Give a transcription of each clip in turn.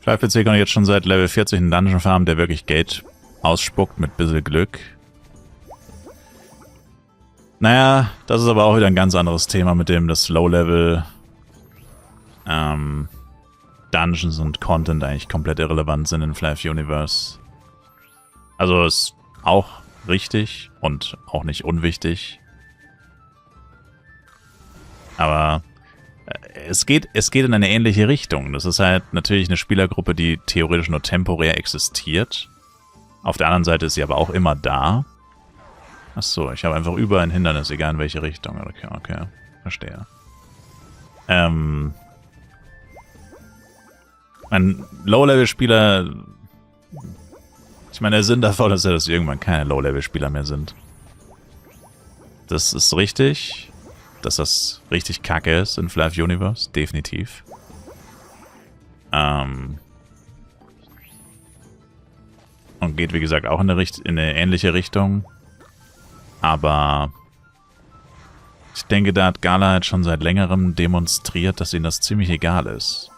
Schleifpilz kann jetzt schon seit Level 40 einen Dungeon farmen, der wirklich Geld ausspuckt mit ein bisschen Glück. Naja, das ist aber auch wieder ein ganz anderes Thema, mit dem das Low-Level Dungeons und Content eigentlich komplett irrelevant sind in Flav Universe. Also ist auch richtig und auch nicht unwichtig. Aber es geht in eine ähnliche Richtung. Das ist halt natürlich eine Spielergruppe, die theoretisch nur temporär existiert. Auf der anderen Seite ist sie aber auch immer da. Achso, ich habe einfach überall ein Hindernis, egal in welche Richtung. Okay, verstehe. Ein Low-Level-Spieler... Ich meine, der Sinn davon ist ja, dass irgendwann keine Low-Level-Spieler mehr sind. Das ist richtig, dass das richtig kacke ist in Flav Universe, definitiv. Und geht, wie gesagt, auch in eine ähnliche Richtung. Aber ich denke, da hat Gala halt schon seit längerem demonstriert, dass ihnen das ziemlich egal ist.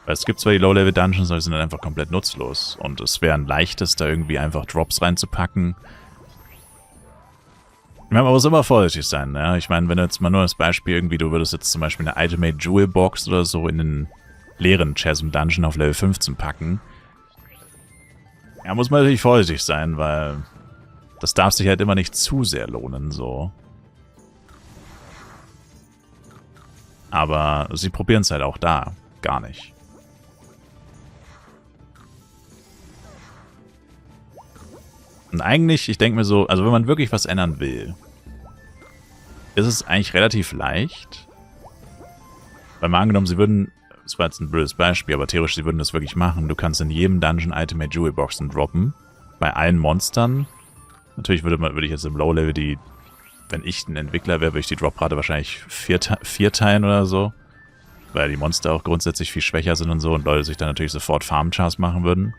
Weil es gibt zwar die Low-Level-Dungeons, aber die sind dann einfach komplett nutzlos. Und es wäre ein leichtes, da irgendwie einfach Drops reinzupacken. Man muss immer vorsichtig sein, ja. Ich meine, wenn du jetzt mal nur das Beispiel irgendwie, du würdest jetzt zum Beispiel eine Ultimate Jewel Box oder so in den leeren Chasm Dungeon auf Level 15 packen. Ja, muss man natürlich vorsichtig sein, weil das darf sich halt immer nicht zu sehr lohnen, so. Aber sie probieren es halt auch da. Gar nicht. Und eigentlich, ich denke mir so, also wenn man wirklich was ändern will, ist es eigentlich relativ leicht. Weil mal angenommen, sie würden, das war jetzt ein blödes Beispiel, aber theoretisch, sie würden das wirklich machen. Du kannst in jedem Dungeon Ultimate Jewel Boxen droppen. Bei allen Monstern. Natürlich würde ich jetzt im Low-Level wenn ich ein Entwickler wäre, würde ich die Droprate wahrscheinlich vier teilen oder so. Weil die Monster auch grundsätzlich viel schwächer sind und so und Leute sich dann natürlich sofort Farm-Chars machen würden.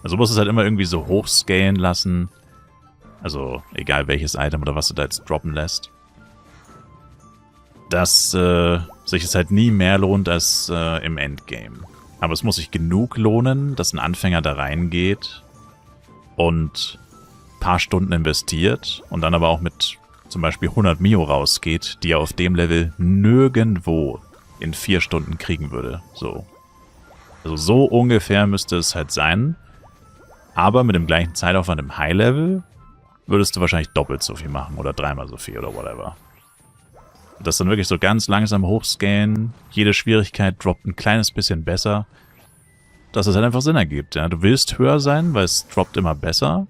Also musst du es halt immer irgendwie so hochscalen lassen. Also egal welches Item oder was du da jetzt droppen lässt. Dass sich es halt nie mehr lohnt als im Endgame. Aber es muss sich genug lohnen, dass ein Anfänger da reingeht und ein paar Stunden investiert und dann aber auch mit zum Beispiel 100 Mio rausgeht, die er auf dem Level nirgendwo in 4 Stunden kriegen würde. So. Also so ungefähr müsste es halt sein. Aber mit dem gleichen Zeitaufwand im High-Level würdest du wahrscheinlich doppelt so viel machen oder dreimal so viel oder whatever. Das dann wirklich so ganz langsam hochscalen. Jede Schwierigkeit droppt ein kleines bisschen besser. Dass es halt einfach Sinn ergibt. Ja? Du willst höher sein, weil es droppt immer besser.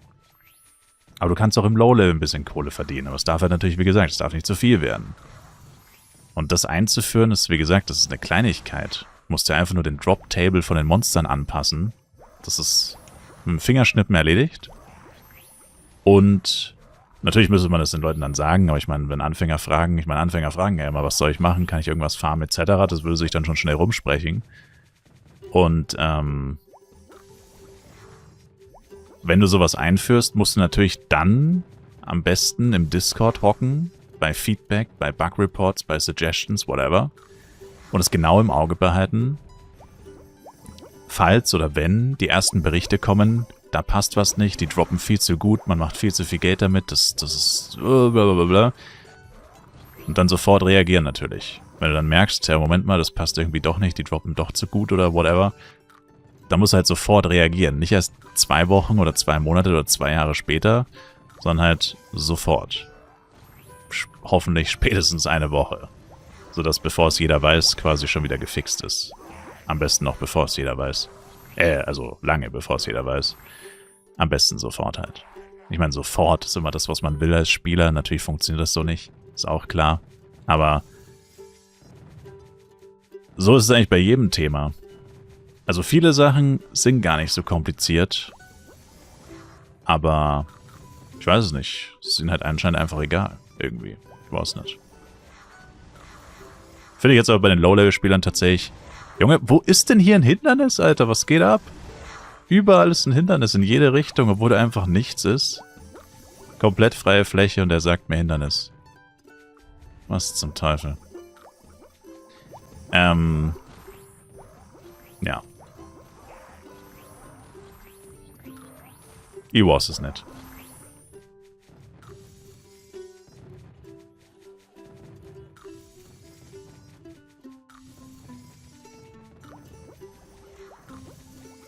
Aber du kannst auch im Low-Level ein bisschen Kohle verdienen. Aber es darf halt natürlich, wie gesagt, es darf nicht zu viel werden. Und das einzuführen ist, wie gesagt, das ist eine Kleinigkeit. Du musst ja einfach nur den Drop-Table von den Monstern anpassen. Das ist mit dem Fingerschnippen erledigt. Und natürlich müsste man das den Leuten dann sagen, aber ich meine, wenn Anfänger fragen ja immer, was soll ich machen, kann ich irgendwas farmen etc., das würde sich dann schon schnell rumsprechen. Und wenn du sowas einführst, musst du natürlich dann am besten im Discord hocken, bei Feedback, bei Bug Reports, bei Suggestions, whatever, und es genau im Auge behalten, falls oder wenn die ersten Berichte kommen, da passt was nicht, die droppen viel zu gut, man macht viel zu viel Geld damit, das ist blablabla. Und dann sofort reagieren natürlich. Wenn du dann merkst, ja Moment mal, das passt irgendwie doch nicht, die droppen doch zu gut oder whatever, dann musst du halt sofort reagieren. Nicht erst 2 Wochen oder 2 Monate oder 2 Jahre später, sondern halt sofort. Hoffentlich spätestens 1 Woche. Sodass, bevor es jeder weiß, quasi schon wieder gefixt ist. Am besten noch, bevor es jeder weiß. Also lange, bevor es jeder weiß. Am besten sofort halt. Ich meine, sofort ist immer das, was man will als Spieler. Natürlich funktioniert das so nicht. Ist auch klar. Aber so ist es eigentlich bei jedem Thema. Also viele Sachen sind gar nicht so kompliziert. Aber ich weiß es nicht. Es ist ihnen halt anscheinend einfach egal. Irgendwie. Ich weiß nicht. Finde ich jetzt aber bei den Low-Level-Spielern tatsächlich... Junge, wo ist denn hier ein Hindernis, Alter? Was geht ab? Überall ist ein Hindernis in jede Richtung, obwohl da einfach nichts ist. Komplett freie Fläche und er sagt mir Hindernis. Was zum Teufel? Ja. EWAS ist nett.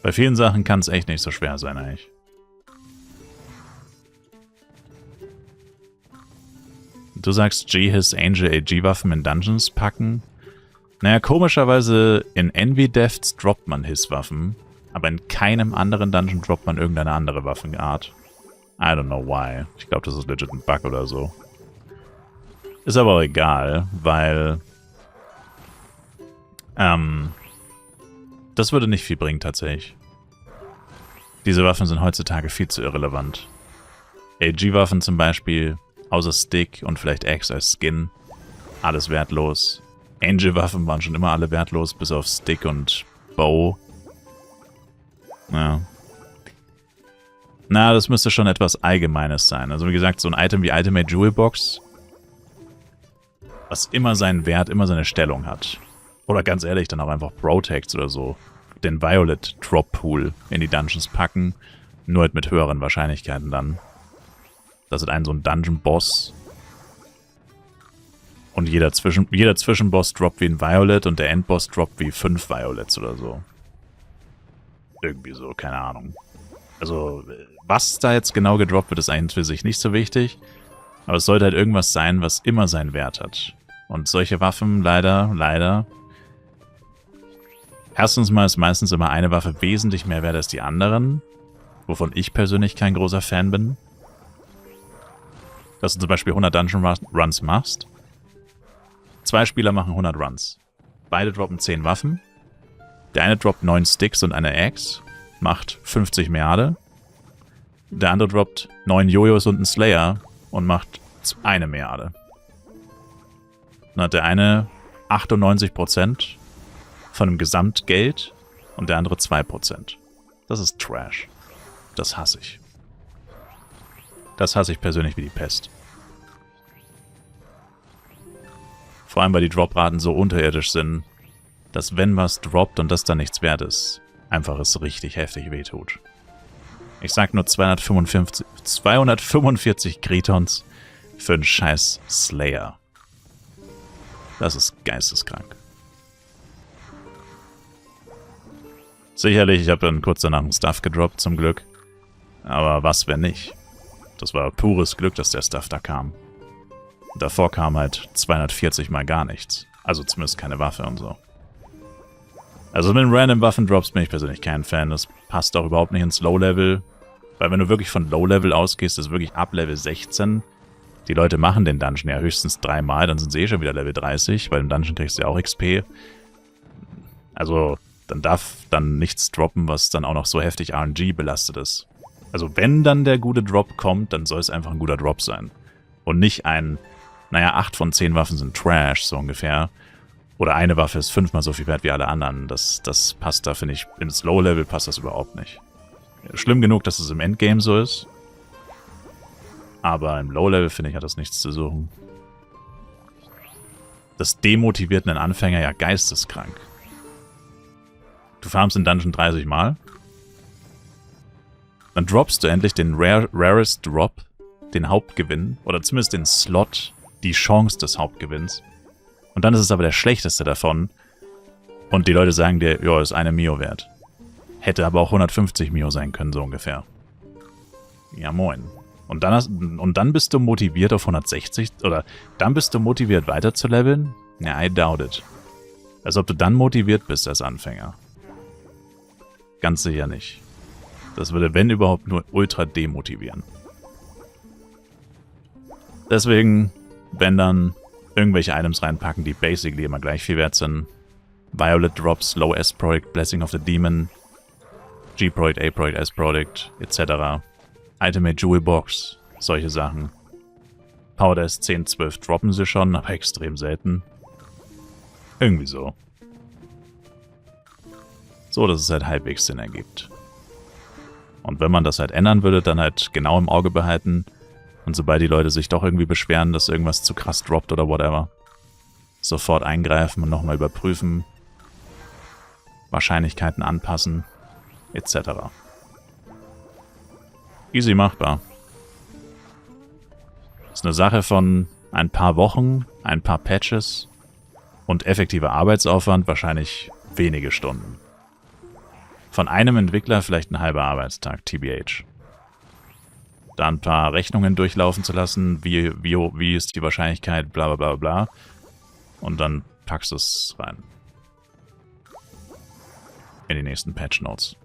Bei vielen Sachen kann es echt nicht so schwer sein, eigentlich. Du sagst, G-His Angel AG-Waffen in Dungeons packen? Naja, komischerweise in Envy Defts droppt man His-Waffen, aber in keinem anderen Dungeon droppt man irgendeine andere Waffenart. I don't know why. Ich glaube, das ist legit ein Bug oder so. Ist aber auch egal, weil das würde nicht viel bringen tatsächlich. Diese Waffen sind heutzutage viel zu irrelevant. AG-Waffen zum Beispiel, außer Stick und vielleicht Axe als Skin, alles wertlos. Angel-Waffen waren schon immer alle wertlos, bis auf Stick und Bow. Ja. Na, das müsste schon etwas Allgemeines sein. Also wie gesagt, so ein Item wie Ultimate Jewel Box, was immer seinen Wert, immer seine Stellung hat. Oder ganz ehrlich, dann auch einfach Protects oder so. Den Violet Drop Pool in die Dungeons packen. Nur halt mit höheren Wahrscheinlichkeiten dann. Das ist so ein Dungeon-Boss. Und jeder Zwischenboss droppt wie ein Violet und der Endboss droppt wie 5 Violets oder so. Irgendwie so, keine Ahnung. Also, was da jetzt genau gedroppt wird, ist eigentlich für sich nicht so wichtig. Aber es sollte halt irgendwas sein, was immer seinen Wert hat. Und solche Waffen, leider... Erstens mal ist meistens immer eine Waffe wesentlich mehr wert als die anderen. Wovon ich persönlich kein großer Fan bin. Dass du zum Beispiel 100 Dungeon Runs machst. 2 Spieler machen 100 Runs. Beide droppen 10 Waffen. Der eine droppt 9 Sticks und eine Axe. Macht 50 Meade. Der andere droppt 9 Jojos und einen Slayer. Und macht eine Meade. Dann hat der eine 98% von dem Gesamtgeld und der andere 2%. Das ist Trash. Das hasse ich. Das hasse ich persönlich wie die Pest. Vor allem, weil die Dropraten so unterirdisch sind, dass wenn was droppt und das dann nichts wert ist, einfach es richtig heftig wehtut. Ich sag nur 245 Kritons für einen scheiß Slayer. Das ist geisteskrank. Sicherlich, ich habe dann kurz danach einen Stuff gedroppt, zum Glück. Aber was, wenn nicht? Das war pures Glück, dass der Stuff da kam. Und davor kam halt 240 mal gar nichts. Also zumindest keine Waffe und so. Also mit den Random Waffendrops bin ich persönlich kein Fan. Das passt auch überhaupt nicht ins Low-Level. Weil wenn du wirklich von Low-Level ausgehst, ist wirklich ab Level 16. Die Leute machen den Dungeon ja höchstens 3-mal, dann sind sie eh schon wieder Level 30. Weil im Dungeon kriegst du ja auch XP. Also dann darf dann nichts droppen, was dann auch noch so heftig RNG belastet ist. Also wenn dann der gute Drop kommt, dann soll es einfach ein guter Drop sein. Und nicht ein, naja, 8 von 10 Waffen sind Trash, so ungefähr. Oder eine Waffe ist 5-mal so viel wert wie alle anderen. Das passt da, finde ich, ins Low-Level passt das überhaupt nicht. Schlimm genug, dass es im Endgame so ist. Aber im Low-Level, finde ich, hat das nichts zu suchen. Das demotiviert einen Anfänger ja geisteskrank. Du farmst in Dungeon 30 Mal. Dann droppst du endlich den Rarest Drop, den Hauptgewinn, oder zumindest den Slot, die Chance des Hauptgewinns. Und dann ist es aber der schlechteste davon. Und die Leute sagen dir, ja, ist eine Mio wert. Hätte aber auch 150 Mio sein können, so ungefähr. Ja, moin. Und dann bist du motiviert auf 160, oder dann bist du motiviert weiter zu leveln? Ja, I doubt it. Als ob du dann motiviert bist als Anfänger. Ganz sicher nicht. Das würde, wenn überhaupt, nur ultra demotivieren. Deswegen, wenn dann irgendwelche Items reinpacken, die basically immer gleich viel wert sind. Violet Drops, Low S-Product, Blessing of the Demon, G-Product, A-Product, S-Product, etc. Ultimate Jewel Box, solche Sachen. Power S 10, 12 droppen sie schon, aber extrem selten. Irgendwie so. So, dass es halt halbwegs Sinn ergibt. Und wenn man das halt ändern würde, dann halt genau im Auge behalten. Und sobald die Leute sich doch irgendwie beschweren, dass irgendwas zu krass droppt oder whatever, sofort eingreifen und nochmal überprüfen, Wahrscheinlichkeiten anpassen, etc. Easy machbar. Ist eine Sache von ein paar Wochen, ein paar Patches und effektiver Arbeitsaufwand wahrscheinlich wenige Stunden. Von einem Entwickler vielleicht ein halber Arbeitstag, TBH. Da ein paar Rechnungen durchlaufen zu lassen, wie ist die Wahrscheinlichkeit, bla bla bla bla. Und dann packst du es rein. In die nächsten Patch Notes.